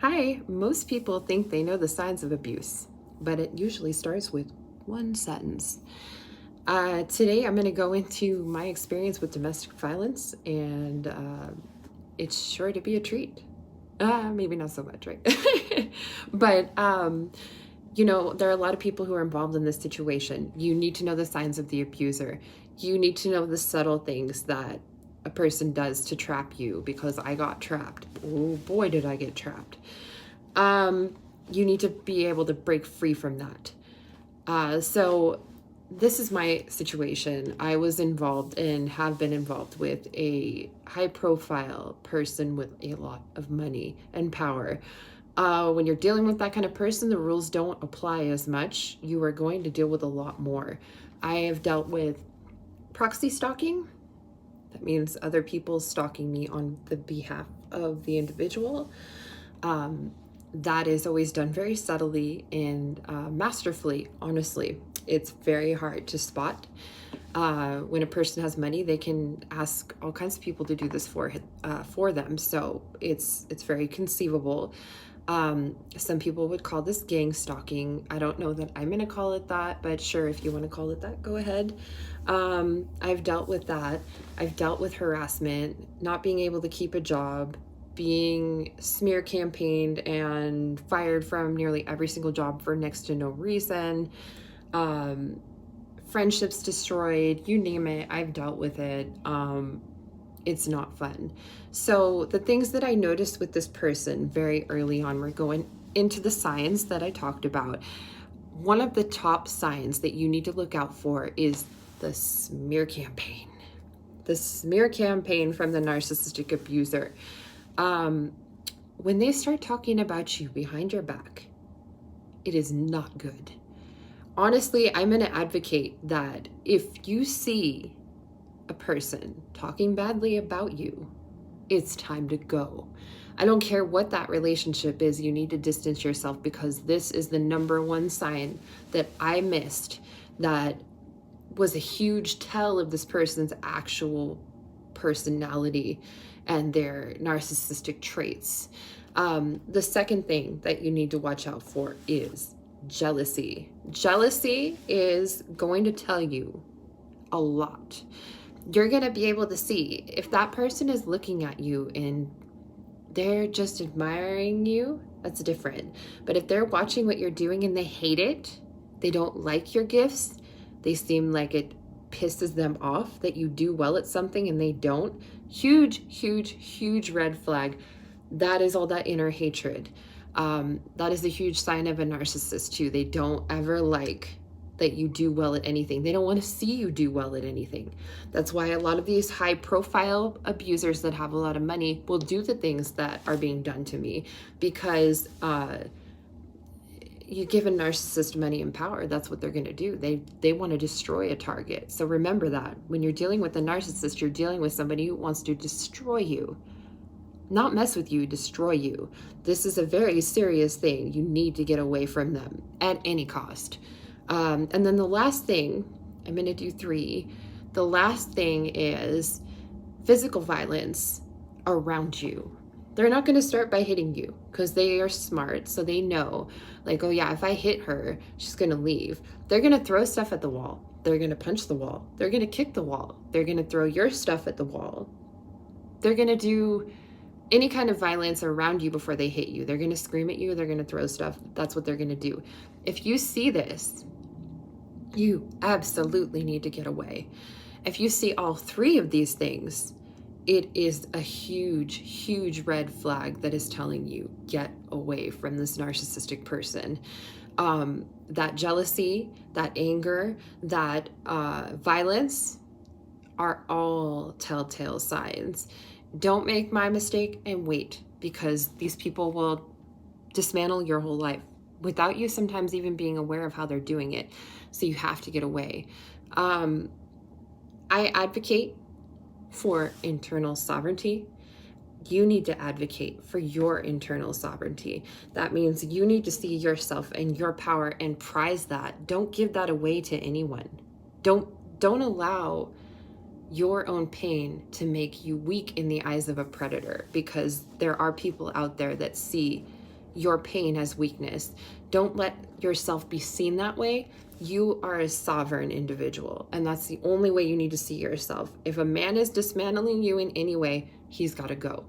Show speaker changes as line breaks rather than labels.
Hi, most people think they know the signs of abuse, but it usually starts with one sentence. Today, I'm going to go into my experience with domestic violence, and it's sure to be a treat. Maybe not so much, right? But, there are a lot of people who are involved in this situation. You need to know the signs of the abuser. You need to know the subtle things that a person does to trap you, because I got trapped. Oh boy, did I get trapped. You need to be able to break free from that. So this is my situation. I was involved and have been involved with a high profile person with a lot of money and power. When you're dealing with that kind of person, the rules don't apply as much. You are going to deal with a lot more. I have dealt with proxy stalking. That means other people stalking me on the behalf of the individual. That is always done very subtly and masterfully, honestly. It's very hard to spot. When a person has money, they can ask all kinds of people to do this for them. So it's very conceivable. Some people would call this gang stalking. I don't know that I'm going to call it that, but sure, if you want to call it that, go ahead. I've dealt with that. I've dealt with harassment, not being able to keep a job, being smear campaigned and fired from nearly every single job for next to no reason. Friendships destroyed, you name it, I've dealt with it. It's not fun. So the things that I noticed with this person very early on, we're going into the signs that I talked about. One of the top signs that you need to look out for is the smear campaign. The smear campaign from the narcissistic abuser. When they start talking about you behind your back, it is not good. Honestly, I'm going to advocate that if you see a person talking badly about you, it's time to go. I don't care what that relationship is, you need to distance yourself, because this is the number one sign that I missed that was a huge tell of this person's actual personality and their narcissistic traits. The second thing that you need to watch out for is jealousy. Jealousy is going to tell you a lot. You're going to be able to see if that person is looking at you and they're just admiring you, that's different. But if they're watching what you're doing and they hate it, they don't like your gifts, they seem like it pisses them off that you do well at something and they don't, huge red flag. That is all that inner hatred. That is a huge sign of a narcissist too. They don't ever like that you do well at anything. They don't want to see you do well at anything. That's why a lot of these high profile abusers that have a lot of money will do the things that are being done to me, because you give a narcissist money and power, that's what they're going to do. They want to destroy a target. So remember that when you're dealing with a narcissist, you're dealing with somebody who wants to destroy you. Not mess with you, destroy you. This is a very serious thing. You need to get away from them at any cost. And then the last thing, I'm going to do 3. The last thing is physical violence around you. They're not going to start by hitting you because they are smart. So they know, like, oh yeah, if I hit her, she's going to leave. They're going to throw stuff at the wall. They're going to punch the wall. They're going to kick the wall. They're going to throw your stuff at the wall. They're going to do any kind of violence around you before they hit you. They're going to scream at you. They're going to throw stuff. That's what they're going to do. If you see this, you absolutely need to get away. If you see all 3 of these things, it is a huge red flag that is telling you, get away from this narcissistic person. That jealousy, that anger, that violence are all telltale signs. Don't make my mistake and wait, because these people will dismantle your whole life without you sometimes even being aware of how they're doing it. So you have to get away. I advocate for internal sovereignty. You need to advocate for your internal sovereignty. That means you need to see yourself and your power and prize that. Don't give that away to anyone. Don't allow your own pain to make you weak in the eyes of a predator, because there are people out there that see your pain as weakness. Don't let yourself be seen that way. You are a sovereign individual, and that's the only way you need to see yourself. If a man is dismantling you in any way, he's got to go.